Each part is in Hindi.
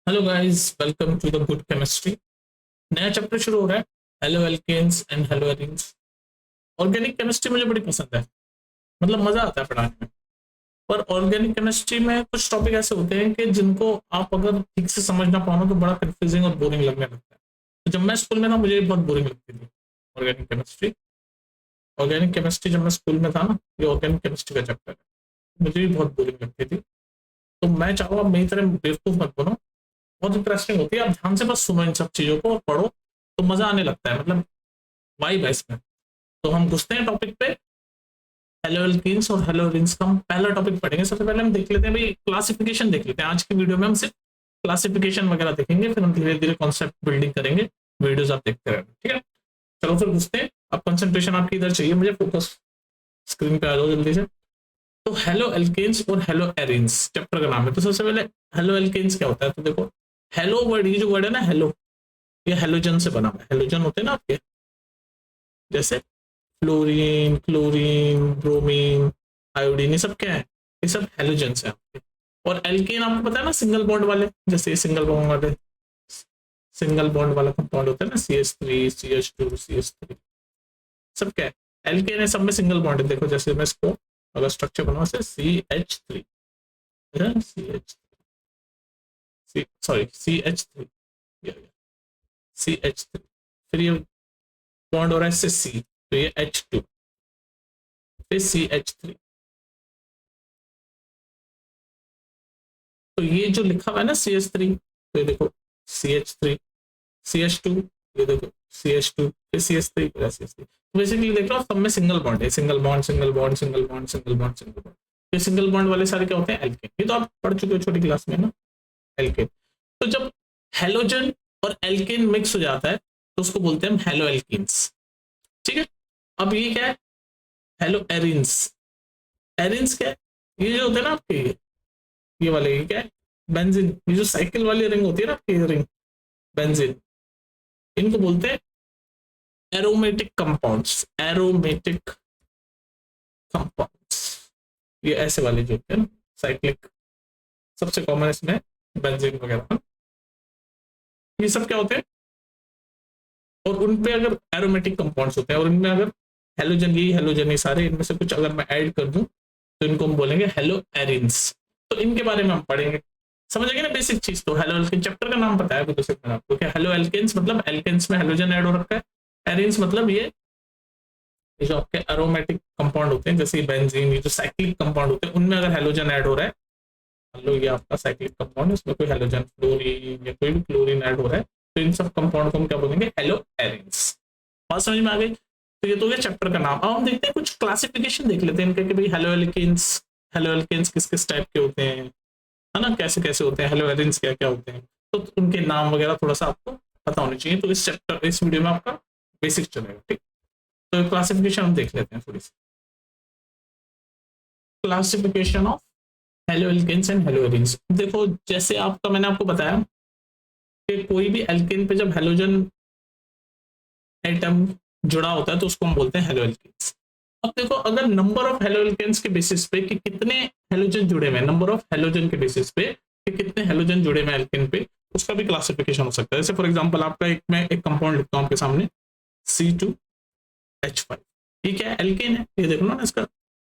Hello guys, welcome to the good chemistry. नया चैप्टर शुरू हो रहा है। Halo alkanes and haloarenes. Organic chemistry मुझे बड़ी पसंद है, मतलब मजा आता है पढ़ाने में। पर ऑर्गेनिक केमिस्ट्री में कुछ टॉपिक ऐसे होते हैं कि जिनको आप अगर ठीक से समझ ना पाओ तो बड़ा कंफ्यूजिंग और बोरिंग लगने लगता है। तो जब मैं स्कूल में था मुझे बहुत बोरिंग लगती थी ऑर्गेनिक केमिस्ट्री। ऑर्गेनिक केमिस्ट्री जब मैं स्कूल में था ना, ये ऑर्गेनिक केमिस्ट्री का चैप्टर है, मुझे भी बहुत बोरिंग लगती थी। तो मैं चाहूँ आप मेरी तरह बेवकूफ मत बनो, बहुत इंटरेस्टिंग होती है। आप ध्यान से बस सुनो इन सब चीजों को और पढ़ो तो मजा आने लगता है, मतलब वाइब है इसमें। तो हम घुसते हैं टॉपिक पे। हेलो एल्कीन्स और हेलो एरीन्स का हम पहला टॉपिक पढ़ेंगे। सबसे पहले हम देख लेते हैं भाई, क्लासिफिकेशन देख लेते हैं। आज की वीडियो में हम सिर्फ क्लासिफिकेशन वगैरह देखेंगे, फिर हम धीरे धीरे कॉन्सेप्ट बिल्डिंग करेंगे। वीडियोस आप देखते रहेंगे, ठीक है। चलो फिर घुसते हैं। अब कंसंट्रेशन आपकी इधर चाहिए, मुझे फोकस स्क्रीन पे आ जाओ जल्दी से। तो हेलो एल्केन्स और हेलो एरीन्स चैप्टर का नाम है। तो सबसे पहले हेलो एल्केन्स क्या होता है, तो देखो हेलो वर्ड, ये जो वर्ड है ना हेलो, ये हेलोजन से बना हुआ है। हेलोजन होते हैं ना आपके, जैसे फ्लोरीन, क्लोरीन, ब्रोमीन, आयोडीन, ये सब क्या है? ये सब हेलोजेंस है आपके। और एल्केन आपको पता है ना, सिंगल बॉन्ड वाले, जैसे ये सिंगल बॉन्ड वाले, सिंगल बॉन्ड वाला कंपाउंड होता है ना, CH3 CH2 CH3, सब क्या है? एल्केन है, सब में सिंगल बॉन्ड है। देखो जैसे मैं इसको अगर स्ट्रक्चर बनवा से CH3, सॉरी CH3, CH3, फिर ये बॉन्ड हो रहा है इससे C, तो ये H2, फिर CH3। तो ये जो लिखा हुआ है ना CH3, तो ये देखो CH3, CH2, ये देखो CH2, फिर CH3, फिर CH3। तो बेसिकली देख लो सब में सिंगल बॉन्ड है, single bond single bond single bond single bond single bond. ये सिंगल बॉन्ड वाले सारे क्या होते हैं? एल्केन। ये तो आप पढ़ चुके हो छोटी क्लास में ना, एल्केन। तो जब हेलोजन और एल्केन मिक्स हो जाता है तो उसको बोलते हैं हम हेलो एल्कीन्स, ठीक है। अब ये क्या है? Hello arenes. एरिन्स क्या है? ये जो होते हैं ना आपके, ये वाले, ये क्या है? बेंजीन। ये जो साइकिल वाली रिंग होती है ना आपकी, रिंग बेंजीन, इनको बोलते हैं एरोमेटिक कंपाउंड्स। एरोमेटिक कंपाउंड्स, ये ऐसे वाले जो होते हैं ना साइक्लिक, सबसे कॉमन इसमें बेंजीन वगैरह, ये सब क्या होते हैं? और उनपे अगर एरोमेटिक कंपाउंड्स होते हैं और इनमें अगर हेलोजन, यही हेलोजन है सारे, इनमें से कुछ अगर मैं ऐड कर दूं तो इनको हम बोलेंगे हेलो एरिन्स। तो इनके बारे में हम पढ़ेंगे। समझ गए ना बेसिक चीज? तो हेलो एल्केन चैप्टर का नाम पता है तो सिर्फ मैंने आपको, क्या हेलो एल्केन्स मतलब एल्केन्स में हेलोजन ऐड हो रखा है। एरिन्स मतलब ये जो आपके एरोमेटिक कंपाउंड होते हैं, जैसे बेंजीन, ये जो साइक्लिक कंपाउंड होते हैं, उनमें अगर हेलोजन ऐड हो रहा है, मान लो ये आपका साइक्लिक कंपाउंड है, उसमें कोई हेलोजन, फ्लोरीन या कोई भी क्लोरीन ऐड हो रहा है, तो इन सब कंपाउंड को हम क्या बोलेंगे? Hello arenes. बात समझ में आ गई? तो ये तो गया चैप्टर का नाम। अब हम देखते हैं कुछ क्लासिफिकेशन देख लेते हैं इनके, कि भाई हेलो एल्केन्स, हेलो एल्केन्स किस किस टाइप के होते हैं, है ना, कैसे कैसे होते हैं, हेलो एरिन्स क्या क्या होते हैं। तो उनके नाम वगैरह थोड़ा सा आपको पता होना चाहिए, तो इस चैप्टर, इस वीडियो में आपका बेसिक चलेगा, ठीक। तो क्लासिफिकेशन हम देख लेते हैं थोड़ी सी। Classification of halo alkanes and hello arenes. देखो जैसे आपका, मैंने आपको बताया कि कोई भी एल्केन पे जब हेलोजन एटम जुड़ा होता है तो उसको हम बोलते हैं हेलो एल्केन्स। अब देखो, अगर नंबर ऑफ हेलो एल्केन्स के बेसिस पे कि कितने हेलोजन जुड़े हुए हैं, नंबर ऑफ हेलोजन के बेसिस पे कि कितने हेलोजन जुड़े हुए हैं एल्केन पे, उसका भी क्लासिफिकेशन हो सकता है। जैसे फॉर एग्जांपल आपका एक, मैं एक कंपाउंड लिखता हूँ आपके सामने, C2H5। ये क्या है? एल्केन है। ये देखो ना इसका,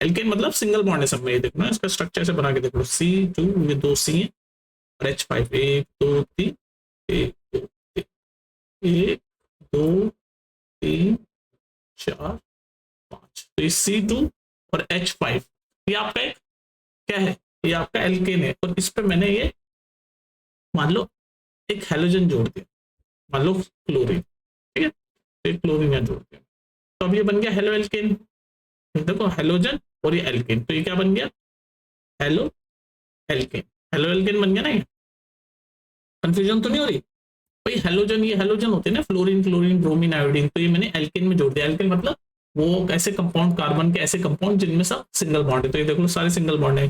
एल्केन मतलब सिंगल बॉन्ड है सब में। ये देखो ना इसका स्ट्रक्चर से बना के देख लो, C2, ये 2 C है, और H5, 1 2 3, 1 2 3 1 2 3 4 5। तो ये C2 और H5, ये आपका एक क्या है? ये आपका एल्केन है। और इस पे मैंने ये मान लो एक हेलोजन जोड़ दिया, मान लो क्लोरीन, ठीक है, तो एक क्लोरीन यहाँ जोड़ दिया, तो अब ये बन गया हेलो एल्केन। देखो हेलोजन और ये एल्केन, तो ये क्या बन गया? Halo alkane. हेलो एल्केन बन गया ना ये? कंफ्यूजन तो नहीं हो रही भाई? हेलोजन, ये हेलोजन होते हैं ना, फ्लोरीन, क्लोरीन, ब्रोमीन, आयोडीन, तो ये मैंने एल्केन में जोड़ दिया। एल्केन मतलब वो ऐसे कंपाउंड, कार्बन के ऐसे कंपाउंड जिनमें सब सिंगल बॉन्ड है। तो ये देख लो सारे सिंगल बॉन्ड है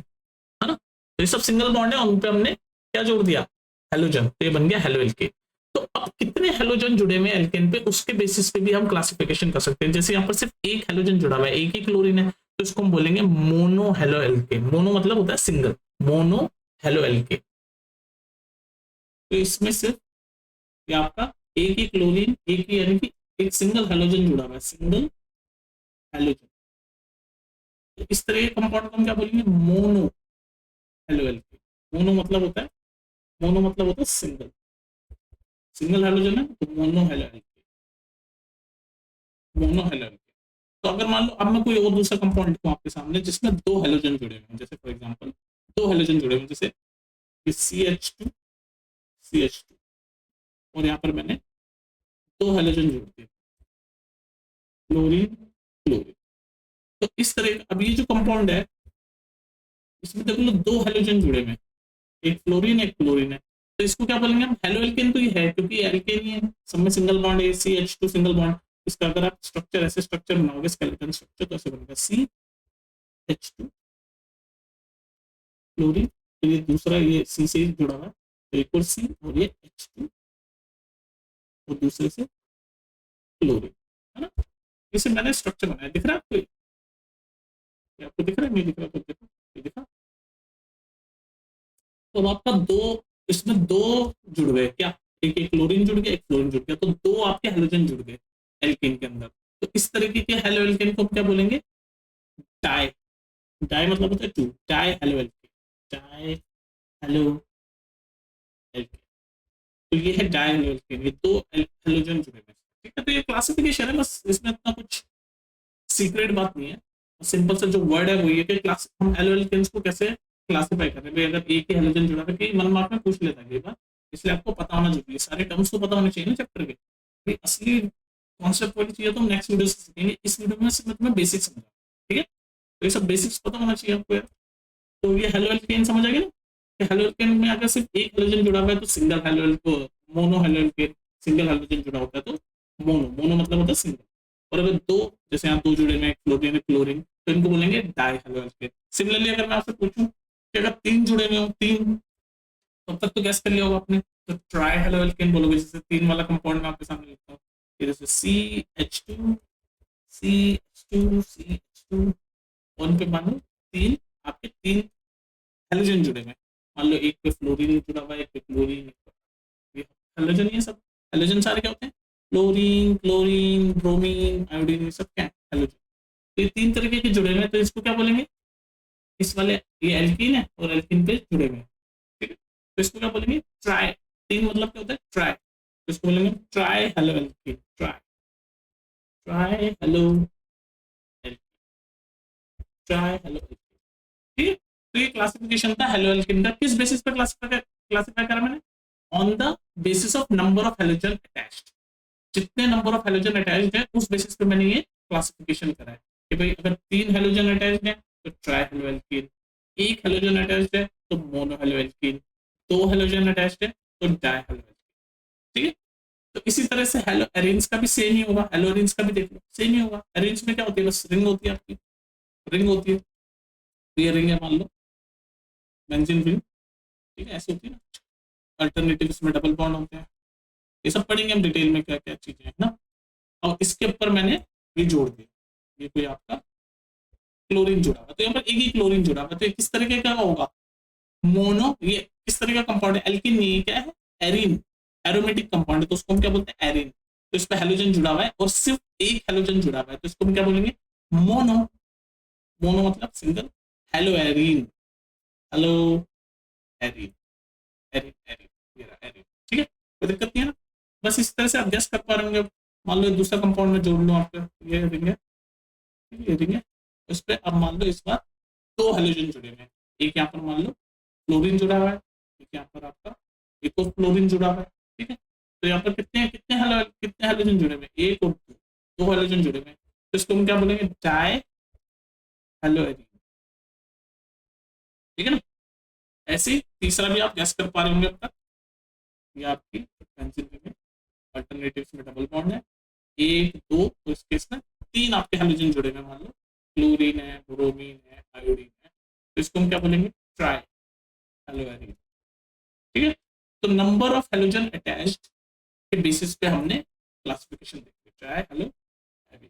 ना, तो ये सब सिंगल बॉन्ड है, उन पे हमने क्या जोड़ दिया? हेलोजन, तो ये बन गया हेलो एल्केन। तो अब कितने हेलोजन जुड़े हुए हैं एल्केन पे, उसके बेसिस पे भी हम क्लासिफिकेशन कर सकते हैं। जैसे यहाँ पर सिर्फ एक हेलोजन जुड़ा हुआ है, एक ही क्लोरीन है, तो इसको हम बोलेंगे मोनो हेलो एल्केन। मोनो मतलब होता है सिंगल, मोनो हेलो एल्केन। तो इसमें सिर्फ ये आपका एक ही क्लोरीन, एक ही, यानी कि एक सिंगल हेलोजन जुड़ा हुआ है, सिंगल हेलोजन। तो इस तरह के कंपाउंड को हम क्या बोलेंगे, मोनो हेलो एल्केन। मोनो मतलब होता है, मोनो मतलब होता है सिंगल, सिंगल हेलोजन है तो mono halo alkane, mono halo alkane. तो अगर मान लो अब मैं कोई और दूसरा कंपाउंड लिखूं आपके सामने जिसमें दो हेलोजन जुड़े हुए हैं, जैसे फॉर एग्जांपल दो हेलोजन जुड़े हुए हैं, जैसे CH2 और यहाँ पर मैंने दो हेलोजन जोड़ दिए, क्लोरीन क्लोरीन। तो इस तरह अब ये जो कंपाउंड है इसमें देख लो दो हेलोजन जुड़े हुए हैं, एक फ्लोरीन एक क्लोरीन है। तो इसको क्या बोलेंगे हम, हेलो एल्केन तो ये है क्योंकि एल्केन ही है, सब में सिंगल बॉन्ड है, CH2 सिंगल बॉन्ड। इसका अगर आप स्ट्रक्चर ऐसे स्ट्रक्चर बनाओगे, स्केलेटन स्ट्रक्चर, तो ऐसे बनेगा CH2 क्लोरीन, तो ये दूसरा ये C से जुड़ा हुआ है, तो एक और C और ये H2 और दूसरे से क्लोरीन, है ना। इसे मैंने स्ट्रक्चर बनाया, दिख रहा है आपको, आपको दिख रहा है, नहीं दिख रहा तो देखो, ये दिखा। तो अब आपका दो, इसमें दो जुड़ गए क्या, एक क्लोरीन जुड़ गया, एक फ्लोरीन जुड़ गया, तो दो आपके हेलोजन जुड़ गए एल्केन के अंदर। तो इस तरीके के हेलो एल्केन को हम क्या बोलेंगे, डाई। डाई मतलब होता है two, dihaloalkane, dihaloalkane. तो ये है डाई हेलो एल्केन, ये दो हेलोजन जुड़े हुए हैं, ठीक है। तो ये क्लासिफिकेशन है, बस इसमें इतना कुछ सीक्रेट बात नहीं है। सिंपल सा जो वर्ड है वो ये कि क्लास हम हेलो एल्केन्स को कैसे क्लासिफाई कर रहे हैं, अगर एक ही हेलोजन जुड़ा है, मन मार्क में पूछ लेता है कई बार, इसलिए आपको पता होना जरूरी है, सारे टर्म्स तो पता होने चाहिए ना चैप्टर के। भाई असली कॉन्सेप्ट वाली चीजें तो हम नेक्स्ट वीडियो से सीखेंगे, इस वीडियो में सिर्फ मैं बेसिक समझा, ठीक है। तो ये सब बेसिक्स पता होना चाहिए आपको यार। तो ये हेलो एल्केन समझ आ गया ना, कि हेलो एल्केन में अगर सिर्फ एक हेलोजन जुड़ा हुआ है तो single halo alkane, mono halo alkane, single halogen जुड़ा होता है तो मोनो, मोनो मतलब होता है सिंगल। और अगर दो, जैसे यहाँ दो जुड़े में क्लोरीन क्लोरीन, तो इनको बोलेंगे डाई हेलो एल्केन। सिमिलरली अगर मैं आपसे पूछूं कि अगर तीन जुड़े में हो, तीन, तब तक तो गैस कर लिया होगा आपने, तो ट्राई हेलो एल्केन बोलोगे, जैसे तीन वाला कंपाउंड में आपके सामने लिखता हूँ, जैसे CH2 और उन पे मान लो तीन, आपके तीन हेलोजन जुड़े हुए हैं, मान लो एक पे फ्लोरीन जुड़ा हुआ है, एक पे क्लोरीन, हेलोजन, ये सब हेलोजन सारे क्या होते हैं, क्लोरीन क्लोरीन ब्रोमीन आयोडीन, ये सब क्या है, हेलोजन। तो ये तीन तरीके के जुड़े हुए हैं, तो इसको क्या बोलेंगे, इस वाले, ये एल्कीन है और एल्कीन पे जुड़े हुए हैं, ठीक है। तो इसको क्या बोलेंगे, ट्राई। तीन मतलब क्या होता है, ट्राई, तो इसको बोलेंगे try hello alkene, try, try hello alkene, try hello alkene, ठीक है। तो ये क्लासिफिकेशन था हेलो एल्कीन का, किस बेसिस पर क्लासिफाई करा मैंने, on the basis of number of halogen attached, जितने नंबर ऑफ हेलोजन अटैच्ड है उस बेसिस पे मैंने ये क्लासिफिकेशन करा है, कि भाई अगर तीन हेलोजन अटैच्ड है तो ट्राई हेलो एल्कीन, एक हेलोजन अटैच्ड है तो मोनो हेलो एल्कीन, दो हेलोजन अटैच्ड है तो डाई हेलो एल्कीन, ठीक है। तो इसी तरह से हेलो एरेंज का भी सेम ही होगा, हेलो एरेंज का भी देख लो सेम ही होगा। एरेंज में क्या होती है, बस रिंग होती है आपकी, रिंग होती है, तो ये रिंग है मान लो बेंजीन रिंग, ठीक है, ऐसे होती है ना। अल्टरनेटिव इसमें डबल बॉन्ड होते हैं, ये सब पढ़ेंगे हम डिटेल में क्या क्या चीजें है ना। और इसके ऊपर मैंने ये जोड़ दिया, ये कोई आपका क्लोरीन जुड़ा हुआ, तो यहाँ पर एक ही क्लोरीन जुड़ा हुआ, तो ये किस तरीके का होगा, मोनो, ये किस तरह का कंपाउंड है, एल्किन नहीं, क्या है, एरिन, एरोमेटिक कंपाउंड है, तो उसको हम क्या बोलते हैं, एरिन। तो इस पर हेलोजन जुड़ा हुआ है और सिर्फ एक हेलोजन जुड़ा हुआ है, तो इसको हम क्या बोलेंगे, मोनो, मोनो मतलब single, haloarene, haloarene, arene arene, ये रहा एरिन, ठीक है, कोई दिक्कत नहीं है ना। बस इस तरह से आप गेस कर पा रहे होंगे। मान लो दूसरा कंपाउंड में जोड़ लो आपका, ये रिंग है, ये रिंग है, उस पर अब मान लो इस बार दो हेलोजन जुड़े हुए हैं, एक यहाँ पर मान लो क्लोरीन जुड़ा हुआ है, एक यहाँ पर आपका एक और क्लोरीन जुड़ा हुआ है, ठीक है। तो यहाँ पर कितने हेलोजन जुड़े हुए हैं, एक और दो, दो हेलोजन जुड़े हुए हैं, तो इसको हम क्या बोलेंगे, डाई हेलो एरिन, ठीक है ना। ऐसे ही तीसरा भी आप गैस कर पा रहे होंगे अब तक, ये आपकी बेंजीन रिंग है, अल्टरनेटिव्स में डबल बॉन्ड है, एक दो, तो इस केस में तीन आपके हेलोजन जुड़े हुए, मान लो क्लोरीन है, ब्रोमीन है, आयोडीन है, तो इसको हम क्या बोलेंगे, ट्राई हेलो एरिन, ठीक है। तो नंबर ऑफ हेलोजन अटैच्ड के बेसिस पे हमने क्लासिफिकेशन देखी, ट्राई हेलो एरिन,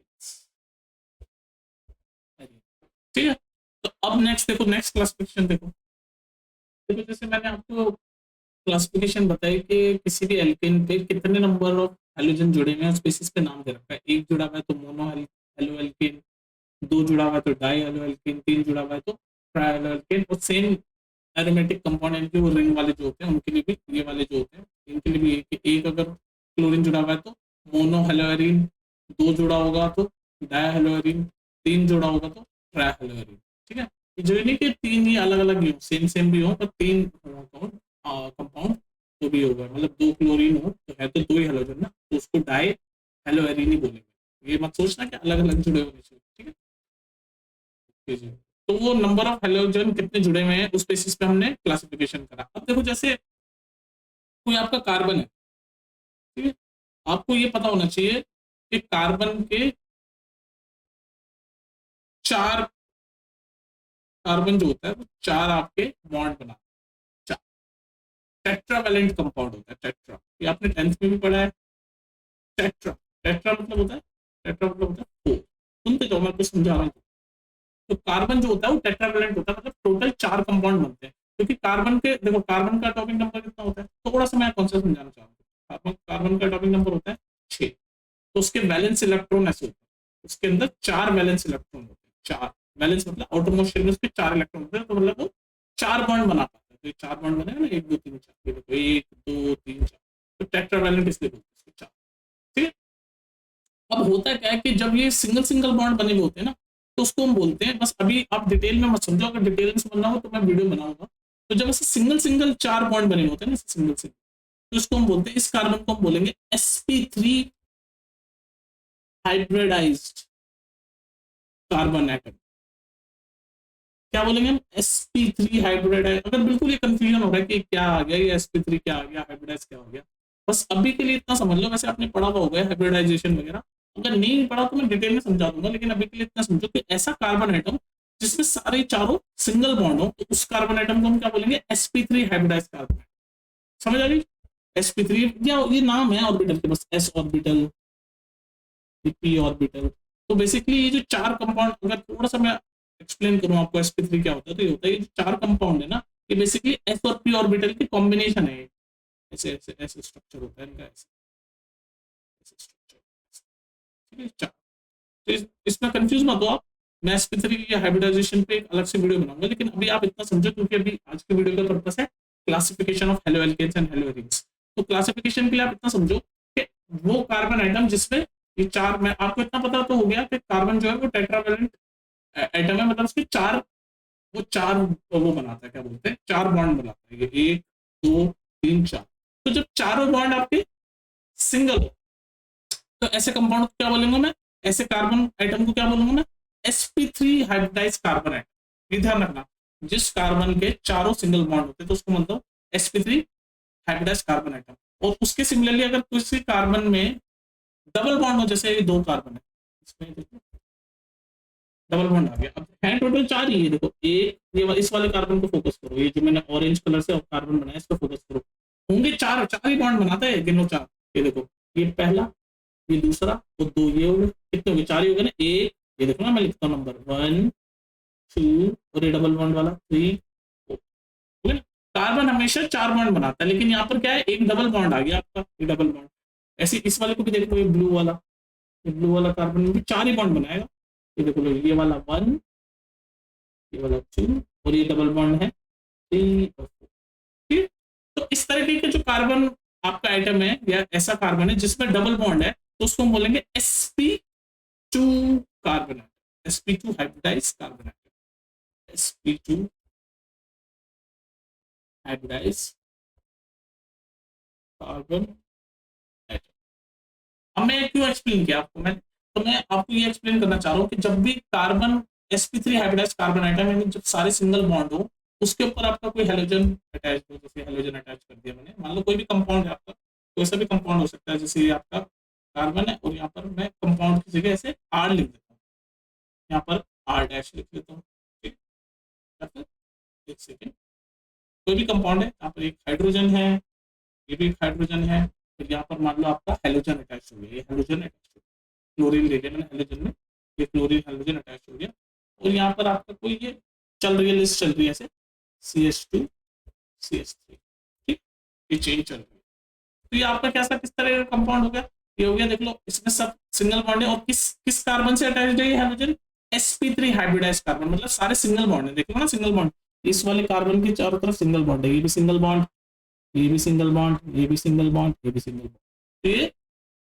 ठीक है। तो अब नेक्स्ट देखो, नेक्स्ट क्लासिफिकेशन देखो, देखो जैसे मैंने आपको क्लासिफिकेशन बताइए कि किसी भी एल्केन पे कितने नंबर ऑफ हेलोजन जुड़े हुए हैं, उस बेसिस पे नाम दे रखा है। एक जुड़ा हुआ है तो मोनो हेलो एल्केन, दो जुड़ा हुआ है तो डाई हेलो एल्केन, तीन जुड़ा हुआ है तो ट्राई हेलो एल्केन। और सेम एरोमेटिक कंपाउंड जो रिंग वाले जो होते हैं उनके लिए भी ये वाले जो होते हैं इनके लिए भी एक अगर क्लोरीन जुड़ा हुआ है तो मोनो हेलोएरिन, दो जुड़ा होगा तो डाई हेलोएरिन, तीन जुड़ा होगा तो ट्राई हेलोएरिन। ठीक है, जो नहीं कि तीन ही अलग अलग ही हो, सेम सेम भी हो, पर तीन कंपाउंड तो भी होगा, मतलब दो क्लोरीन हो तो है तो दो ही हेलोजन ना, तो उसको डाई हेलोएरिन ही बोलेंगे। ये मत सोचना कि अलग अलग जुड़े होने चाहिए। ठीक है, जी। तो वो नंबर ऑफ हेलोजन कितने जुड़े हुए हैं उस बेसिस पे हमने क्लासिफिकेशन करा। अब देखो जैसे कोई आपका कार्बन है, ठीक है, आपको ये पता होना चाहिए कि कार्बन के चार, कार्बन जो होता है वो चार आपके बॉन्ड बना, टेट्रावेलेंट कंपाउंड होता है टेट्रा, ये आपने 10th में भी पढ़ा है। टेट्रा, टेट्रा मतलब होता है, टेट्रा मतलब होता है फोर। सुनते जाओ, मैं कुछ समझा रहा हूँ। तो कार्बन जो होता है वो टेट्रावेलेंट होता है, मतलब टोटल चार कंपाउंड बनते हैं। क्योंकि कार्बन के देखो, कार्बन का एटॉमिक नंबर कितना होता है, थोड़ा सा मैं कॉन्सेप्ट समझाना चाहूंगा। कार्बन कार्बन का एटॉमिक नंबर होता है 6। तो उसके वैलेंस इलेक्ट्रॉन ऐसे होते हैं, उसके अंदर चार वैलेंस इलेक्ट्रॉन होते हैं। चार वैलेंस मतलब आउटरमोस्ट शेल में उसके चार इलेक्ट्रॉन होते हैं, तो मतलब वो चार बॉन्ड बना पाता है। तो ये चार बॉन्ड बनेगा ना, एक दो तीन चार, ये देखो एक दो तीन चार, तो टेट्रावैलेंट इसलिए बोलते हैं इसको चार। ठीक है, अब होता क्या है कि जब ये सिंगल सिंगल बॉन्ड बने हुए होते हैं ना, तो उसको हम बोलते हैं, बस अभी आप डिटेल में मत समझो, अगर डिटेल में समझना हो तो मैं वीडियो बनाऊंगा। तो जब ऐसे सिंगल सिंगल चार बॉन्ड बने होते हैं ना, सिंगल सिंगल, तो इसको हम बोलते हैं, इस कार्बन को हम बोलेंगे sp3 हाइब्रिडाइज्ड कार्बन एटम। क्या बोलेंगे हम, sp3 हाइब्रिडाइज। अगर बिल्कुल ये कंफ्यूजन हो रहा है कि क्या आ गया, ये sp3 क्या आ गया, हाइब्रिडाइज क्या हो गया, बस अभी के लिए इतना समझ लो। वैसे आपने पढ़ा हुआ होगा हाइब्रिडाइजेशन वगैरह, अगर नहीं पढ़ा तो मैं डिटेल में समझा दूंगा, लेकिन अभी के लिए इतना समझो कि ऐसा कार्बन एटम जिसमें सारे चारों सिंगल बॉन्ड हो, तो उस कार्बन एटम को हम क्या बोलेंगे, sp3 हाइब्रिडाइज कार्बन। समझ आ गई, sp3 या ये नाम है ऑर्बिटल के, बस s ऑर्बिटल, p ऑर्बिटल। तो बेसिकली ये जो चार कंपाउंड, अगर थोड़ा सा मैं एक्सप्लेन करूं आपको sp3 क्या होता है, तो ये होता है, ये जो चार कंपाउंड है ना, ये बेसिकली s और p ऑर्बिटल की कॉम्बिनेशन है। ऐसे ऐसे ऐसे स्ट्रक्चर होता है इनका, ऐसे ऐसे स्ट्रक्चर। ठीक है, चार। तो इसमें कंफ्यूज मत हो आप, मैं sp3 की हाइब्रिडाइजेशन पे एक अलग से वीडियो बनाऊंगा, लेकिन अभी आप इतना समझो, क्योंकि अभी आज के वीडियो का पर्पस है classification of halo alkanes and hello arenes. तो क्लासिफिकेशन के लिए आप इतना समझो कि वो कार्बन आइटम जिसमें ये चार, मैं आपको इतना पता तो हो गया कि कार्बन जो है वो टेट्रावेलेंट एटम है, मतलब उसके चार, वो चार वो बनाता है, क्या बोलते हैं, चार बॉन्ड बनाता है, ये एक दो तीन चार। तो जब चारों बॉन्ड आपके सिंगल हो, तो ऐसे कंपाउंड को क्या बोलेंगे मैं, ऐसे कार्बन आइटम को क्या बोलूंगा मैं, sp3 हाइब्रिडाइज कार्बन आइटम। ये ध्यान रखना, जिस कार्बन के चारों सिंगल बॉन्ड होते हैं तो उसको मतलब sp3 हाइब्रिडाइज कार्बन आइटम। और उसके सिमिलरली अगर किसी कार्बन में डबल बॉन्ड हो, जैसे ये दो कार्बन है, इसमें देखो डबल बॉन्ड आ गया, अब है टोटल चार ही है। देखो एक, ये इस वाले कार्बन को फोकस करो, ये जो मैंने ऑरेंज कलर से कार्बन बनाया इस पर फोकस करो, होंगे चार, चार ही बॉन्ड बनाता है, गिनो चार। ये देखो, ये पहला, ये दूसरा, और दो, ये हो गए, कितने हो गए, चार ही हो गए ना। एक, ये देखो ना, मैं लिखता हूँ नंबर 1 2, और ये डबल बॉन्ड वाला 3 4। कार्बन हमेशा चार बॉन्ड बनाता है, लेकिन यहाँ पर क्या है, एक डबल बॉन्ड आ गया आपका, ये डबल बॉन्ड। ऐसे इस वाले को भी देखो, ये ब्लू वाला, ये ब्लू वाला कार्बन में भी चार ही बॉन्ड बनाएगा। ये देखो, ये वाला 1, ये वाला 2, और ये डबल बॉन्ड है 3 और 4। ठीक, तो इस तरीके के जो कार्बन आपका आइटम है, या ऐसा कार्बन है जिसमें डबल बॉन्ड है, तो उसको हम बोलेंगे sp2 carbon atom, sp2 hybridise carbon atom, sp2 hybridise carbon atom. अब मैं क्यों एक्सप्लेन किया आपको, मैं तो मैं आपको ये एक्सप्लेन करना चाह रहा हूँ कि जब भी carbon sp3 hybridise carbon item, यानी जब सारे सिंगल बॉन्ड हो, उसके ऊपर आपका कोई हेलोजन अटैच हो, जैसे हेलोजन अटैच कर दिया मैंने, मान लो कोई भी कंपाउंड है आपका, कोई सा भी कंपाउंड हो सकता है, जैसे ये आपका कार्बन है, और यहाँ पर मैं कंपाउंड की जगह ऐसे आर लिख देता हूँ, यहाँ पर आर डैश लिख देता हूँ। ठीक, या फिर एक सेकेंड, कोई भी कंपाउंड है, यहाँ पर एक हाइड्रोजन है, ये भी एक हाइड्रोजन है, फिर यहाँ पर मान लो आपका हेलोजन अटैच हो गया, ये हेलोजन अटैच हो गया, क्लोरीन ले लिया मैंने हेलोजन में, ये क्लोरीन हेलोजन अटैच हो गया, और यहाँ पर आपका कोई ये चल रही है, लिस्ट चल रही है ऐसे CH2 CH3। ठीक, ये चेन चल रही है। तो ये आपका कैसा किस तरह का कंपाउंड हो गया, ये हो गया देख लो, इसमें सब सिंगल बॉन्ड है और किस किस कार्बन से अटैच्ड है ये हाइड्रोजन, sp3 हाइब्रिडाइज्ड कार्बन, मतलब सारे सिंगल बॉन्ड है, देख लो ना सिंगल बॉन्ड, इस वाले कार्बन के चारों तरफ सिंगल बॉन्ड है, ये भी सिंगल बॉन्ड, ये भी सिंगल बॉन्ड, ये भी सिंगल बॉन्ड, ये भी सिंगल बॉन्ड। तो ये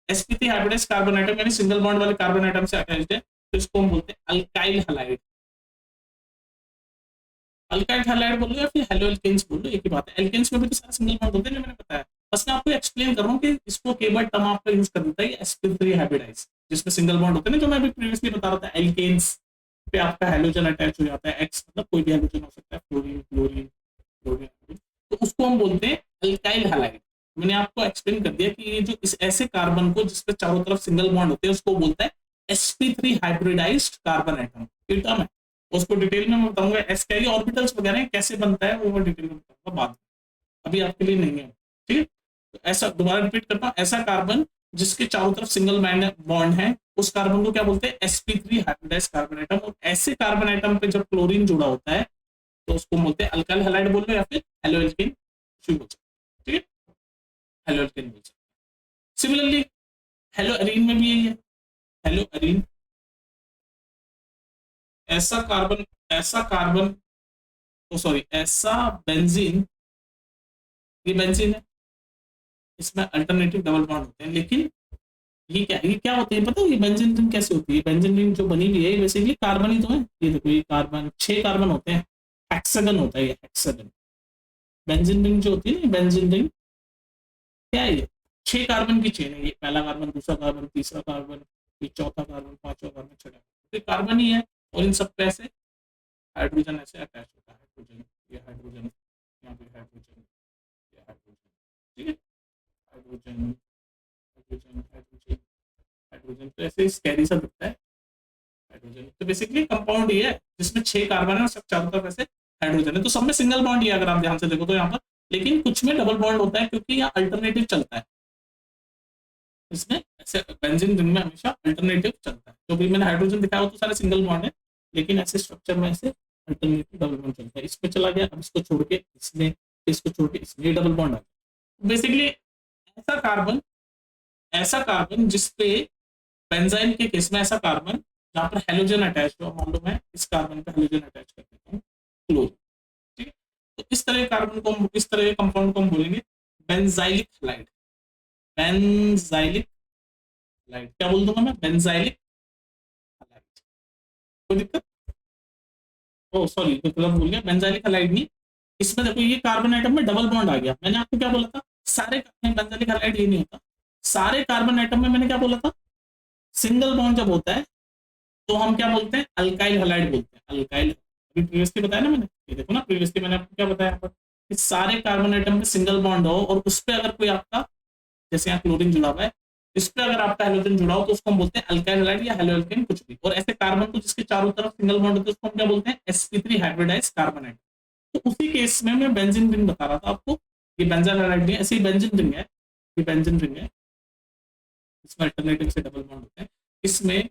sp3 हाइब्रिडाइज्ड कार्बन आइटम यानी सिंगल बॉन्ड वाले कार्बन आइटम से अटैच्ड है, तो इसको हम बोलते हैं अल्काइल हैलाइड। अल्काइल हैलाइड बोल लो या फिर हेलोएल्केन्स बोल लो, एक ही बात है। एल्केन्स में भी तो सारे सिंगल बॉन्ड होते हैं, जो मैंने बताया। बस मैं आपको एक्सप्लेन कर रहा हूँ कि इसको केवल टर्म आपका यूज कर देता है sp3 हाइब्रिडाइज, जिसमें सिंगल बॉन्ड होते हैं ना, जो मैं अभी प्रीवियसली बता रहा था। एल्केन्स पे आपका हेलोजन अटैच हो जाता है, एक्स मतलब कोई भी हेलोजन हो सकता है, फ्लोरीन क्लोरीन क्लोरीन, तो उसको हम बोलते हैं अल्काइल हैलाइड। मैंने आपको एक्सप्लेन कर दिया कि ये जो इस ऐसे कार्बन को जिसपे चारों तरफ सिंगल बॉन्ड होते हैं उसको बोलता है sp3 हाइब्रिडाइज्ड कार्बन आइटम, ये टर्म है। उसको डिटेल में मैं बताऊंगा, एस क्या ये ऑर्बिटल्स वगैरह कैसे बनता है वो मैं डिटेल में बताऊंगा बाद में, अभी आपके लिए नहीं है, ठीक है। तो ऐसा दोबारा रिपीट करता हूँ, ऐसा कार्बन जिसके चारों तरफ सिंगल बॉन्ड है उस कार्बन को क्या बोलते हैं, sp3 हाइब्रिडाइज्ड कार्बन आइटम। और ऐसे कार्बन आइटम पे जब क्लोरीन जुड़ा होता है तो उसको बोलते हैं अल्काइल हैलाइड बोल लो या फिर हेलोएल्केन बोल सकते, ठीक है, हेलोएल्केन बोल सकते। सिमिलरली हेलोअरीन में भी यही है, हेलोअरीन ऐसा कार्बन सॉरी ऐसा बेंजीन, ये बेंजीन है, इसमें अल्टरनेटिव डबल बॉन्ड होते हैं, लेकिन ये क्या होती है पता है, ये बेंजीन रिंग कैसे होती है, बेंजीन रिंग जो बनी हुई है बेसिकली कार्बन ही तो है। ये देखो ये कार्बन 6 कार्बन होते हैं, हेक्सागन होता है ये हेक्सागन। बेंजीन रिंग जो होती है ना, बेंजीन रिंग क्या है, ये 6 कार्बन की चेन है, ये पहला कार्बन, दूसरा कार्बन, तीसरा कार्बन, ये चौथा कार्बन, पांचवा कार्बन, छठा कार्बन, कार्बन ही है। और इन सब पे ऐसे हाइड्रोजन ऐसे अटैच होता है, हाइड्रोजन, ये हाइड्रोजन, यहाँ पे हाइड्रोजन, ये हाइड्रोजन, ठीक है, हाइड्रोजन हाइड्रोजन हाइड्रोजन हाइड्रोजन, तो ऐसे स्कैरी सा दिखता है हाइड्रोजन। तो बेसिकली कंपाउंड ये है जिसमें 6 कार्बन है और सब चारों तरफ ऐसे हाइड्रोजन है। तो सब में सिंगल बॉन्ड ही है अगर आप ध्यान से देखो तो यहाँ पर, लेकिन कुछ में डबल बॉन्ड होता है क्योंकि यहाँ अल्टरनेटिव चलता है, इसमें ऐसे बेंजीन रिंग में हमेशा अल्टरनेटिव चलता है। जो भी मैंने हाइड्रोजन दिखाया वो तो सारे सिंगल बॉन्ड है, लेकिन ऐसे स्ट्रक्चर में ऐसे अल्टरनेटिव डबल बॉन्ड चलता है। इसमें चला गया, अब इसको छोड़ के इसमें, इसको छोड़ के इसमें डबल बॉन्ड आ गया। बेसिकली ऐसा कार्बन जिसपे बेंजाइन के केस में ऐसा कार्बन जहां पर हेलोजन अटैच हो, मान लो मैं इस कार्बन पे हेलोजन अटैच कर देता हूँ क्लोरीन, ठीक है, तो इस तरह के कार्बन को हम, इस तरह के कंपाउंड को हम बोलेंगे बेंजाइलिक हैलाइड। बेंजाइलिक हैलाइड क्या बोल दूंगा मैं, बेंजाइलिक हैलाइड, कोई दिक्कत, ओ सॉरी गलत बोल गया, बेंजाइलिक हैलाइड नहीं। इसमें देखो ये कार्बन आइटम में डबल बॉन्ड आ गया, मैंने आपको क्या बोला था, सारे बेंजाइलिक हैलाइड ये नहीं होता, सारे कार्बन आइटम में मैंने क्या बोला था, सिंगल बॉन्ड जब होता है तो हम क्या बोलते हैं, अल्काइल हैलाइड बोलते हैं, अल्काइल। अभी प्रीवियसली बताया ना मैंने, ये देखो ना प्रीवियसली मैंने आपको क्या बताया पर, कि सारे कार्बन आइटम में सिंगल बॉन्ड हो और उस पर अगर कोई आपका, जैसे यहाँ क्लोरीन जुड़ा हुआ है, इस पे अगर आपका हेलोजन जुड़ा हो तो उसको हम बोलते हैं अल्काइल हैलाइड या हेलोएल्केन कुछ भी। और ऐसे कार्बन को जिसके चारों तरफ सिंगल बॉन्ड होते हैं उसको हम क्या बोलते हैं, sp3 हाइब्रिडाइज्ड कार्बन आइटम। तो उसी केस में मैं बेंजीन रिंग बता रहा था आपको, ये बेंजाइल हैलाइड नहीं है, ऐसी बेंजीन रिंग है, ये बेंजीन रिंग है, इसमें अल्टरनेटिव से डबल बॉन्ड होते हैं, इसमें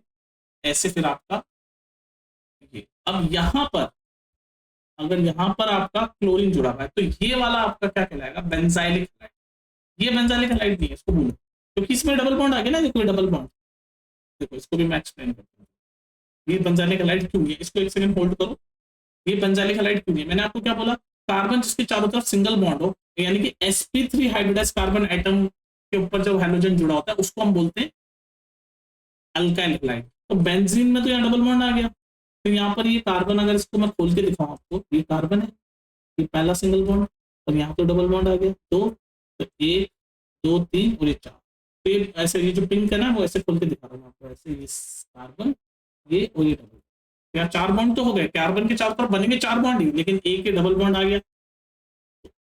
ऐसे फिर आपका ये, अब यहाँ पर अगर यहाँ पर आपका क्लोरीन जुड़ा हुआ है तो ये वाला आपका क्या कहलाएगा, बेंजाइलिक हैलाइड। ये बेंजाइलिक हैलाइड नहीं है, इसको भूलो, क्योंकि इसमें डबल बॉन्ड आ गया ना, देखो डबल बॉन्ड, देखो इसको भी मैं एक्सप्लेन करता हूँ। ये बेंजाइलिक हैलाइड क्यों है, इसको एक सेकंड होल्ड करो। ये बेंजाइलिक हैलाइड क्यों है, मैंने आपको क्या बोला, कार्बन जिसके चारों तरफ सिंगल बॉन्ड हो, यानी कि sp3 हाइब्रिडाइज्ड कार्बन आइटम के ऊपर जब हाइड्रोजन जुड़ा होता है उसको हम बोलते हैं अल्काइल हैलाइड। तो बेंजीन में तो यहाँ डबल बॉन्ड आ गया, तो यहाँ पर ये कार्बन अगर इसको मैं खोल के दिखाऊं आपको, ये कार्बन है, ये पहला सिंगल बॉन्ड, और यहाँ तो डबल बॉन्ड आ गया, तो 1 2 3 और ये 4। तो ये ऐसे, ये जो पिंक है ना वो ऐसे खोल के दिखा रहा हूँ आपको, ऐसे ये कार्बन, ये और ये डबल, यहाँ 4 बॉन्ड तो हो गए, कार्बन के चारों तरफ बनेंगे 4 बॉन्ड ही, लेकिन एक डबल बॉन्ड आ गया।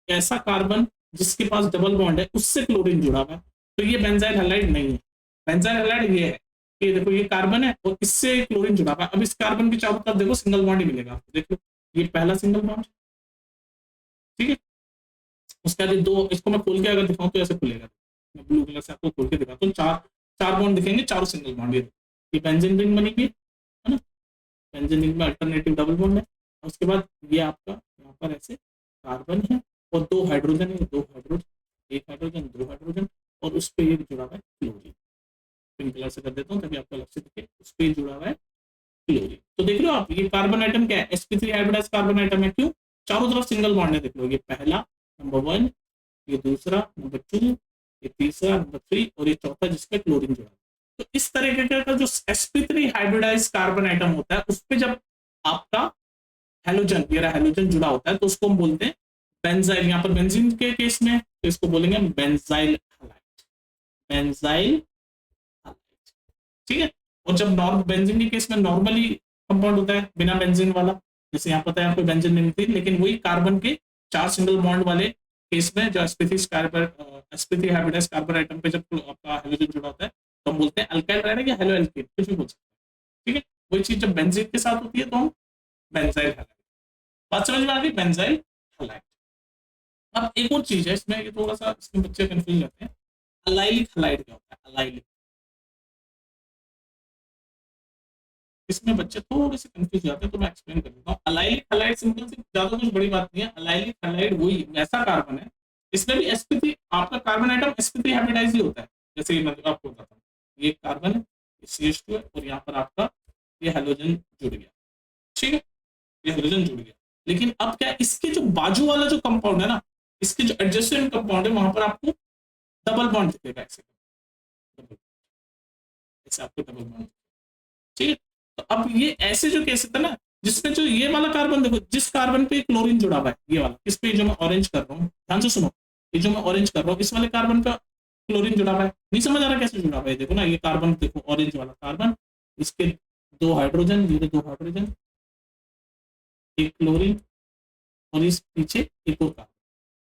ऐसा कार्बन जिसके पास डबल बॉन्ड है उससे क्लोरीन जुड़ा हुआ है, तो ये बेंजाइल हैलाइड नहीं है। बेंजाइल हैलाइड ये है, ये देखो ये कार्बन है और इससे क्लोरीन जुड़ा हुआ है। अब इस कार्बन के चारों तरफ देखो सिंगल बॉन्ड ही मिलेगा आपको, देख लो ये पहला सिंगल बॉन्ड, ठीक है, उसके बाद दो, इसको मैं खोल के अगर दिखाऊं तो ऐसे खुलेगा, मैं ब्लू कलर से आपको खोल के दिखाता हूँ, चार बॉन्ड दिखेंगे, चारों सिंगल बॉन्ड, ये बेंजीन रिंग बनी हुई है ना, बेंजीन रिंग में अल्टरनेटिव डबल बॉन्ड है। उसके बाद ये आपका यहाँ पर ऐसे कार्बन है और 2 हाइड्रोजन है, 2 हाइड्रोजन, उस पर ये जुड़ा हुआ है क्लोरीन। पिंक कलर से कर देता हूँ ताकि आपको अलग से दिखे, उस पर जुड़ा हुआ है क्लोरीन। तो देख लो आप, ये कार्बन आइटम क्या है, sp3 हाइब्रिडाइज कार्बन आइटम है। क्यों? चारों तरफ सिंगल बॉन्ड है। देख लो, ये पहला नंबर 1, ये दूसरा नंबर 2, ये तीसरा नंबर 3 और ये चौथा जिसपे क्लोरीन जुड़ा है। तो इस तरीके का जो sp3 हाइब्रिडाइज कार्बन आइटम होता है, उस पे जब आपका हेलोजन, ये हेलोजन जुड़ा होता है, तो उसको हम बोलते हैं बेंजाइल। यहाँ पर बेंजीन के केस में तो इसको बोलेंगे बेंजाइल हैलाइड, बेंजाइल हैलाइड। ठीक है। और जब नॉर्मल बेंजीन के केस में नॉर्मली कंपाउंड होता है बिना बेंजीन वाला, जैसे यहाँ पता है आपको बेंजीन नहीं मिलती, लेकिन वही कार्बन के 4 सिंगल बॉन्ड वाले केस में जो sp3 हाइब्रिडाइज कार्बन आइटम पे जब आपका हेलोजन जुड़ा होता है, तो हम बोलते हैं अल्काइल रहना या हेलो एल्केन, कुछ भी बोल सकते हैं। ठीक है। वही चीज जब बेंजीन के साथ होती है तो हम बेंजाइल हैलाइड। बात समझ में आ गई? Benzyl halide. अब एक और चीज है इसमें, ये थोड़ा सा इसमें बच्चे कंफ्यूज रहते हैं, अलाइलिक हैलाइड क्या होता है? अलाइलिक, इसमें बच्चे थोड़े से कंफ्यूज जाते हैं, तो मैं एक्सप्लेन कर देता हूँ। अलाइलिक हैलाइड सिंपल से, ज्यादा कुछ बड़ी बात नहीं है। अलाइलिक हैलाइड वही ऐसा कार्बन है, इसमें भी sp3 आपका कार्बन आइटम sp3 हाइब्रिडाइज ही होता है। जैसे ये मैं आपको बताता हूँ, ये कार्बन है, CH2 है, और यहाँ पर आपका ये हेलोजन जुड़ गया। ठीक है, ये हाइड्रोजन जुड़ गया। लेकिन अब क्या, इसके जो बाजू वाला जो कंपाउंड है ना, इसके जो एडजेसेंट कंपाउंड है, वहां पर आपको डबल बॉन्ड दिखेगा, ऐसे आपको डबल बॉन्ड। ठीक है। तो अब ये ऐसे जो केस है ना, जिसमें जो ये वाला कार्बन, देखो जिस कार्बन पे क्लोरीन जुड़ा हुआ है, ये वाला, इस पे जो मैं ऑरेंज कर रहा हूँ, ध्यान से सुनो, ये जो मैं ऑरेंज कर रहा हूँ, इस वाले कार्बन पे क्लोरीन जुड़ा हुआ है। नहीं समझ आ रहा कैसे जुड़ा हुआ है? देखो ना, ये कार्बन देखो, ऑरेंज वाला कार्बन, इसके 2 हाइड्रोजन, ये 2 हाइड्रोजन, एक क्लोरीन, और इस पीछे एक और कार्बन।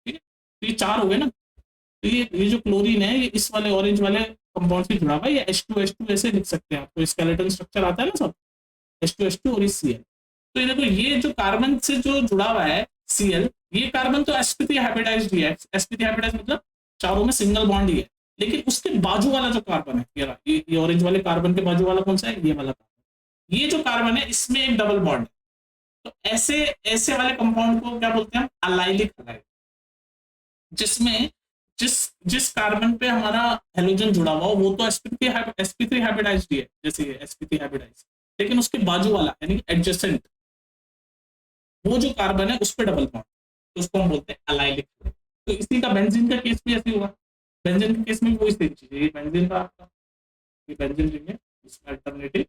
ठीक है। तो ये 4 हो गए ना। तो ये जो क्लोरीन है, ये इस वाले ऑरेंज वाले कंपाउंड से जुड़ा हुआ है। ये H2H2 ऐसे लिख सकते हैं, आपको स्केलेटन स्ट्रक्चर आता है ना सब, H2H2 और इस Cl। तो ये देखो, ये जो कार्बन से जो जुड़ा हुआ है Cl, ये कार्बन तो sp3 हाइब्रिडाइज्ड है। sp3 हाइब्रिडाइज्ड मतलब चारों में सिंगल बॉन्ड ही है। लेकिन उसके बाजू वाला जो कार्बन है, ये ऑरेंज वाले कार्बन के बाजू वाला कौन सा है? ये वाला कार्बन। ये जो कार्बन है, इसमें एक डबल बॉन्ड है। तो ऐसे ऐसे वाले कंपाउंड को क्या बोलते हैं? Allylic halide. जिसमें जिस जिस कार्बन पे हमारा हेलोजन जुड़ा हुआ हो, वो तो sp3 हाइब्रिडाइज्ड है, जैसे ये sp3 हाइब्रिडाइज्ड, लेकिन उसके बाजू वाला यानी एडजेसेंट वो जो कार्बन है, उस पे डबल बॉन्ड, तो उसको हम बोलते हैं अलाइलिक। तो इसी का बेंजीन का केस भी ऐसे हुआ। बेंजीन के केस में वही सेम चीज है, ये बेंजीन का आपका, ये बेंजीन रिंग है, इसमें अल्टरनेटिव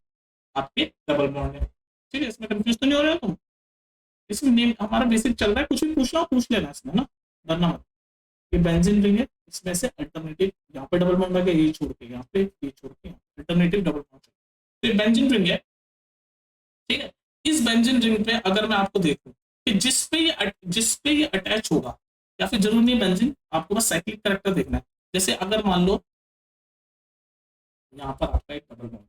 आपके डबल बॉन्ड है। ठीक है, इसमें कंफ्यूज तो नहीं हो रहा है तुम? इसमें नेम हमारा बेसिक चल रहा है, कुछ भी पूछना हो पूछ लेना इसमें ना, डरना मत। ये बेंजीन रिंग है, इसमें से अल्टरनेटिव यहाँ पे डबल बॉन्ड आ गया, ये छोड़ के यहाँ पे, ये छोड़ के अल्टरनेटिव डबल बॉन्ड। तो ये बेंजीन रिंग है। ठीक है। इस बेंजीन रिंग पे अगर मैं आपको देखूं कि जिस पे ये अटैच होगा, या फिर जरूरी नहीं बेंजीन, आपको बस साइक्लिक कैरेक्टर देखना है। जैसे अगर मान लो यहाँ पर आपका एक डबल बॉन्ड,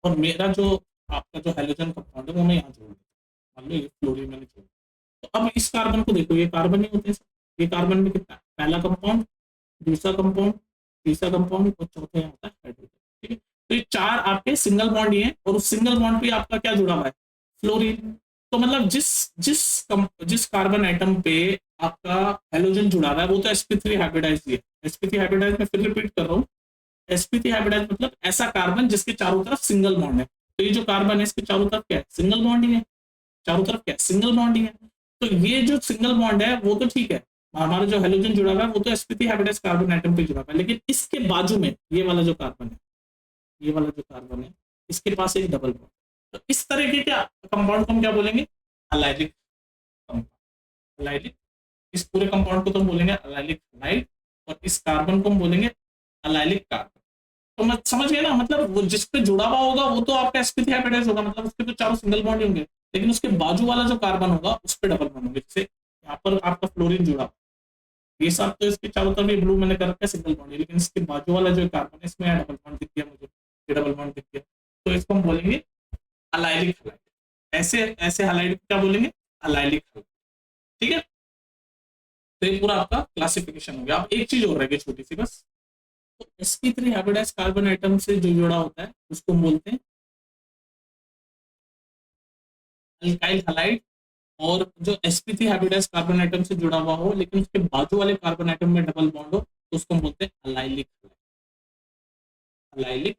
और मेरा जो आपका जो हेलोजन कंपाउंड है वो मैं यहाँ जोड़ देता हूँ, मान लो ये फ्लोरीन मैंने जोड़। तो अब इस कार्बन को देखो, ये कार्बन ही होते हैं। ये कार्बन में कितना, पहला कंपाउंड, दूसरा कंपाउंड, तीसरा कंपाउंड और चौथा यहाँ होता है हाइड्रोजन। ठीक है। तो ये 4 आपके सिंगल बॉन्ड ही है, और उस सिंगल बॉन्ड पे आपका क्या जुड़ा हुआ है? फ्लोरीन। तो मतलब जिस जिस जिस कार्बन आइटम पे आपका हेलोजन जुड़ा हुआ है, वो तो sp3 हाइब्रिडाइज है। sp3 हाइब्रिडाइज में फिर रिपीट कर रहा हूँ, sp3 हाइब्रिडाइज मतलब ऐसा कार्बन जिसके चारों तरफ सिंगल बॉन्ड है। तो ये जो कार्बन है, इसके चारों तरफ क्या है? सिंगल बॉन्ड ही है। चारों तरफ क्या है? सिंगल बॉन्ड ही है। तो ये जो सिंगल बॉन्ड है वो तो ठीक है, हमारा जो हेलोजन जुड़ा हुआ है वो तो sp3 हाइब्रिडाइज कार्बन आइटम पे जुड़ा हुआ है। लेकिन इसके बाजू में ये वाला जो कार्बन है, ये वाला जो कार्बन है, इसके पास एक डबल बॉन्ड। तो इस तरह के क्या कंपाउंड को हम क्या बोलेंगे? Allylic compound. अलाइलिक, इस पूरे कंपाउंड को तो हम बोलेंगे अलाइलिक हैलाइड, और इस कार्बन को हम बोलेंगे अलाइलिक कार्बन। तो मैं समझ गया ना, मतलब वो जिस पे जुड़ा हुआ होगा वो तो आपका sp3 हाइब्रिडाइज होगा, मतलब उसके तो चारों सिंगल बॉन्ड होंगे। लेकिन उसके बाजू वाला जो कार्बन होगा, उस पे डबल बॉन्ड होंगे। जैसे यहाँ पर आपका फ्लोरीन जुड़ा, ये सब तो इसके चारों तरफ ब्लू मैंने कर रखा है सिंगल बॉन्ड, लेकिन इसके बाजू वाला जो कार्बन है, इसमें डबल बॉन्ड दिख गया मुझे, ये डबल बॉन्ड दिख गया। तो इसको हम बोलेंगे अलाइलिक हैलाइड। ऐसे ऐसे हैलाइड को क्या बोलेंगे? Allylic halide. ठीक है। तो ये पूरा आपका क्लासिफिकेशन हो गया। अब एक चीज और रह गई छोटी सी बस, तो sp3 हाइब्रिडाइज कार्बन आइटम से जो जुड़ा होता है उसको हम बोलते हैं अल्काइल हैलाइड। और जो sp3 हाइब्रिडाइज कार्बन आइटम से जुड़ा हुआ हो, लेकिन उसके बाजू वाले कार्बन आइटम में डबल बॉन्ड हो, तो उसको हम बोलते हैं अलाइलिक अलाइलिक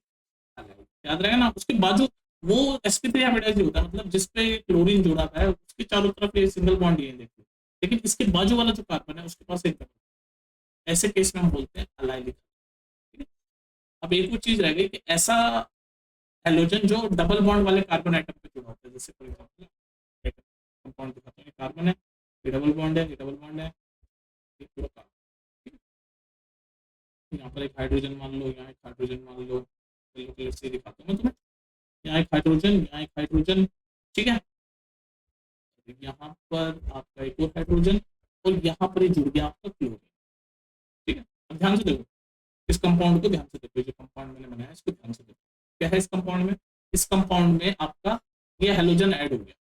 अलाइलिक, याद रहेगा ना। उसके बाजू वो sp3 हाइब्रिडाइज होता है, मतलब जिसपे क्लोरीन जुड़ा हुआ है उसके चारों तरफ ये सिंगल बॉन्ड ये देखिए, लेकिन इसके बाजू वाला जो कार्बन है उसके पास एक कार्बन, ऐसे केस में हम बोलते हैं अलाइलिक। ठीक है, अब एक और चीज रह गई कि ऐसा हेलोजन जो डबल बॉन्ड वाले कार्बन आइटम पे जुड़ा होता है, जैसे फॉर एग्जांपल कंपाउंड दिखाता हूँ, ये कार्बन है, ये डबल बॉन्ड है, ये डबल बॉन्ड है, ये पूरा कार्बन। ठीक है, यहाँ पर एक हाइड्रोजन मान लो, यहाँ एक हाइड्रोजन मान लो, येलो कलर से दिखाता हूँ मैं तुम्हें, यहाँ एक हाइड्रोजन, यहाँ एक हाइड्रोजन। ठीक है, यहाँ पर आपका एक और हाइड्रोजन, और यहाँ पर जुड़ गया आपका क्लोरीन। ठीक है, अब ध्यान से देखो इस कंपाउंड को, ध्यान से देखो, जो कंपाउंड मैंने बनाया इसको ध्यान से देखो, क्या है इस कंपाउंड में। इस कंपाउंड में आपका ये हेलोजन ऐड हो गया,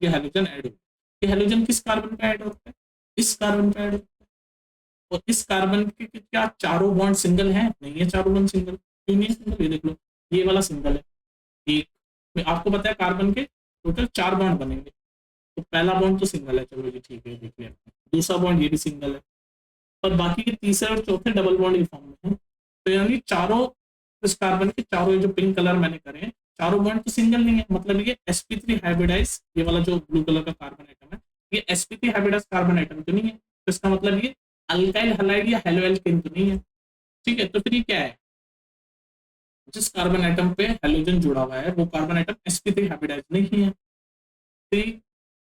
ये हेलोजन ऐड हो गया। ये हेलोजन किस कार्बन पे ऐड होता है, इस कार्बन पे ऐड होता है। और इस कार्बन के क्या चारों बॉन्ड सिंगल हैं? नहीं है चारों बॉन्ड सिंगल। क्यों नहीं सिंगल? ये देख लो, ये वाला सिंगल है। एक में आपको पता है कार्बन के टोटल 4 बॉन्ड बनेंगे, तो पहला बॉन्ड तो सिंगल है, चलो जी ठीक है, देख लिया। दूसरा बॉन्ड ये भी सिंगल है, और बाकी के तीसरे और चौथे डबल बॉन्ड के फॉर्म में है। तो यानी चारों, इस कार्बन के चारों जो पिंक कलर मैंने करे हैं, चारों बॉन्ड तो सिंगल नहीं है, मतलब ये sp3 हाइब्रिडाइज, ये वाला जो ब्लू कलर का कार्बन आइटम है ये sp3 हाइब्रिडाइज कार्बन आइटम तो नहीं है, तो इसका मतलब ये अल्काइल हैलाइड या हेलोएल्केन तो नहीं है। ठीक है, तो फिर ये क्या है, जिस कार्बन आइटम पे हेलोजन जुड़ा हुआ है वो कार्बन आइटम sp3 हाइब्रिडाइज नहीं है। तो ये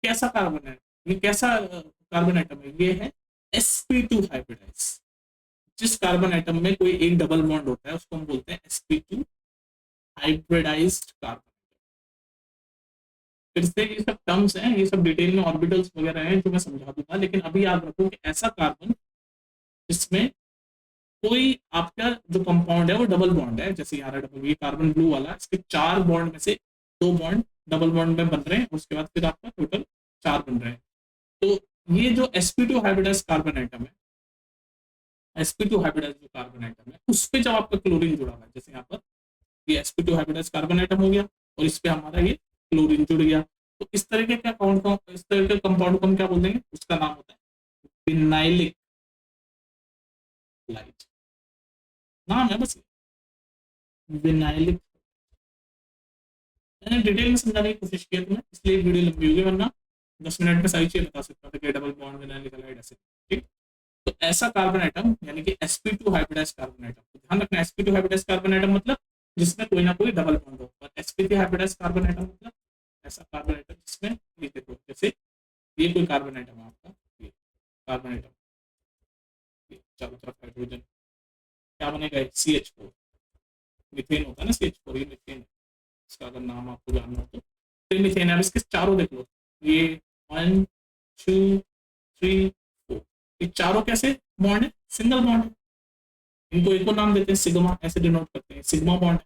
कैसा कार्बन है, ये कैसा कार्बन आइटम है, ये है sp2 हाइब्रिडाइज। जिस कार्बन आइटम में कोई एक डबल बॉन्ड होता है उसको हम बोलते हैं sp2 हाइब्रिडाइज्ड कार्बन। फिर से ये सब टर्म्स हैं, ये सब डिटेल में ऑर्बिटल्स वगैरह हैं जो मैं समझा दूंगा, लेकिन अभी याद रखो कि ऐसा कार्बन जिसमें कोई आपका जो कंपाउंड है वो डबल बॉन्ड है, जैसे यहाँ डबल, ये कार्बन ब्लू वाला, इसके 4 बॉन्ड में से 2 बॉन्ड डबल बॉन्ड में बन रहे हैं, उसके बाद फिर आपका टोटल 4 बन रहे हैं। तो ये जो sp2 हाइब्रिडाइज्ड कार्बन आइटम है, sp2 हाइब्रिडाइज जो कार्बन आइटम है उस पे जब आपका क्लोरीन जुड़ा हुआ है, जैसे यहाँ पर ये sp2 हाइब्रिडाइज कार्बन आइटम हो गया और इस पे हमारा ये क्लोरीन जुड़ गया, तो इस तरह के क्या इस तरह के कंपाउंड को हम क्या बोल देंगे, उसका नाम होता है विनाइलिक लाइट, नाम है बस विनाइलिक। मैंने डिटेल में समझाने की कोशिश की तुम्हें, इसलिए वीडियो लंबी होगी, वरना 10 मिनट में सारी चीजें बता सकता था कि डबल बॉन्ड विनाइलिक लाइट ऐसे। ठीक, तो ऐसा कार्बन आइटम यानी कि sp2 हाइब्रिडाइज्ड कार्बन आइटम, तो ध्यान रखना sp2 हाइब्रिडाइज्ड कार्बन आइटम मतलब जिसमें कोई ना कोई डबल बॉन्ड हो, और sp3 हाइब्रिडाइज्ड कार्बन आइटम मतलब ऐसा कार्बन आइटम जिसमें ये देखो, जैसे ये कोई कार्बन आइटम है आपका, ये कार्बन आइटम, ये चारों तरफ हाइड्रोजन, क्या बनेगा CH4, मीथेन होता है ना CH4, ये मीथेन, इसका अगर नाम आपको जानना हो तो फिर मीथेन है। अब इसके चारों देख लो, ये 1 2 3 4, ये चारों कैसे बॉन्ड है, सिंगल बॉन्ड है। इनको एक और नाम देते हैं सिग्मा, ऐसे डिनोट करते हैं, सिग्मा बॉन्ड।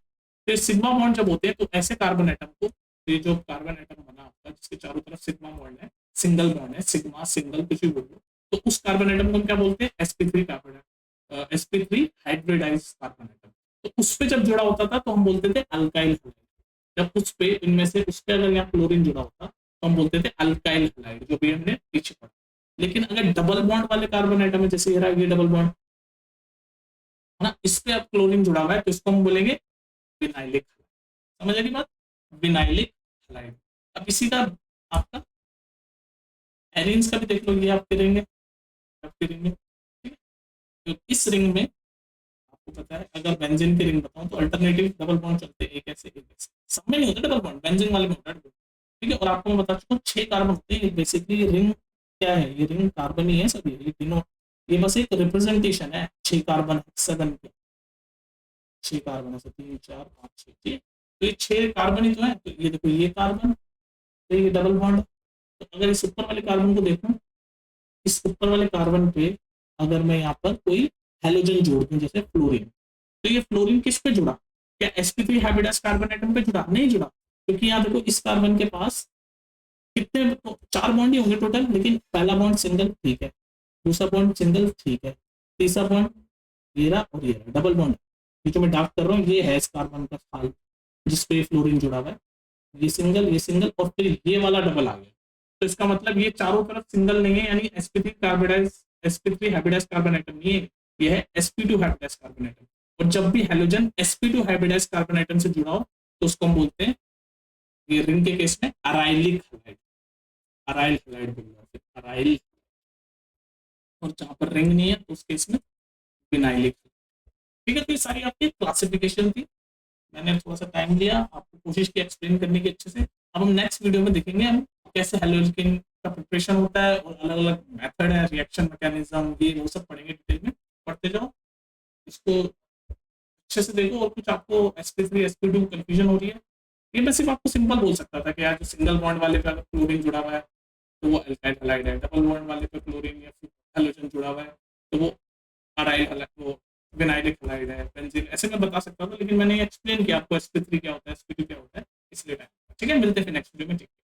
तो सिग्मा बॉन्ड जब होते हैं तो ऐसे कार्बन आइटम को, ये जो कार्बन आइटम बना आपका जिसके चारों तरफ सिग्मा बॉन्ड है, सिंगल बॉन्ड है, सिग्मा सिंगल कुछ भी बोलो, तो उस कार्बन आइटम को हम क्या बोलते हैं, sp3 carbon, sp3 hybridised carbon atom. तो उस पे जब जुड़ा होता था तो हम बोलते थे अल्काइल हैलाइड। जब उस पे इनमें से उस पे अगर यहाँ क्लोरीन जुड़ा होता तो हम बोलते थे अल्काइल हैलाइड, जो भी हमने पीछे पढ़ा। लेकिन अगर डबल बॉन्ड वाले कार्बन आइटम है, जैसे ये डबल बॉन्ड है ना, इस पे अब क्लोरीन जुड़ा हुआ है तो इसको हम बोलेंगे विनाइलिक। समझ आ रही बात, विनाइलिक हैलाइड। अब इसी का आपका एरिन्स का भी देख लो, ये आप करेंगे, ठीक है। तो इस रिंग में आपको पता है, अगर बेंजीन की रिंग बताऊं तो अल्टरनेटिव डबल बॉन्ड चलते हैं, एक ऐसे एक ऐसे, सब में नहीं होता डबल बॉन्ड, बेंजीन वाले में होता है। ठीक है, और आपको मैं बता चुका हूँ 6 कार्बन होते हैं बेसिकली। रिंग क्या है, ये रिंग कार्बन ही है सभी, ये तीनों, ये बस एक रिप्रेजेंटेशन है 6 कार्बन हेक्सागन के, 6 कार्बन है, 3 4 5 6, ठीक। तो ये 6 कार्बन ही तो है। तो ये देखो, ये कार्बन, तो ये डबल बॉन्ड। तो अगर इस ऊपर वाले कार्बन को देखूं, इस ऊपर वाले कार्बन पे अगर मैं यहाँ पर कोई हेलोजन जोड़ दूं जैसे फ्लोरीन, तो ये फ्लोरीन किस पे जुड़ा, क्या sp3 हाइब्रिडाइज्ड कार्बन आइटम पे जुड़ा? नहीं जुड़ा, क्योंकि यहाँ देखो इस कार्बन के पास कितने, 4 बॉन्ड ही होंगे टोटल, लेकिन पहला बॉन्ड सिंगल, ठीक है, दूसरा बॉन्ड सिंगल, ठीक है, तीसरा बॉन्ड ये रहा, और ये रहा डबल बॉन्ड। ये जो मैं डार्क कर रहा हूँ ये है इस कार्बन का हाल जिसपे फ्लोरीन जुड़ा हुआ है, ये सिंगल और फिर ये वाला डबल आ गया। तो इसका मतलब ये चारों तरफ सिंगल नहीं है, यानी sp3 हाइब्रिडाइज्ड कार्बन आइटम नहीं है, ये है sp2 हाइब्रिडाइज्ड कार्बन एटम। और जब भी halogen sp2 hybridised carbon atom से जुड़ा हो तो उसको हम बोलते हैं, ये रिंग के केस में अराइलिक हैलाइड, अराइल हैलाइड बोलते हैं, अराइल। और जहां पर रिंग नहीं है तो उस केस में विनाइलिक। ठीक है, तो ये सारी आपकी क्लासिफिकेशन थी। मैंने थोड़ा सा टाइम लिया, आपको कोशिश की एक्सप्लेन करने की अच्छे से। अब हम नेक्स्ट वीडियो में देखेंगे हम कैसे हेलोजन का प्रिपरेशन होता है और अलग अलग मेथड है, रिएक्शन मैकेनिज्म, ये वो सब पढ़ेंगे डिटेल में। पढ़ते जाओ, इसको अच्छे से देखो। और कुछ आपको sp3 sp2 कंफ्यूजन हो रही है, ये मैं सिर्फ आपको सिंपल बोल सकता था कि यार जो सिंगल बॉन्ड वाले पे अगर क्लोरीन जुड़ा हुआ है तो वो अल्काइल हैलाइड है, डबल बॉन्ड वाले पे क्लोरीन या फिर हेलोजन जुड़ा हुआ है तो वो अराइल हैलाइड, वो विनाइलिक हैलाइड है, बेंजीन, ऐसे मैं बता सकता था। लेकिन मैंने एक्सप्लेन किया आपको sp3 क्या होता है, sp2 क्या होता है, इसलिए। ठीक है, मिलते हैं नेक्स्ट वीडियो में। ठीक है।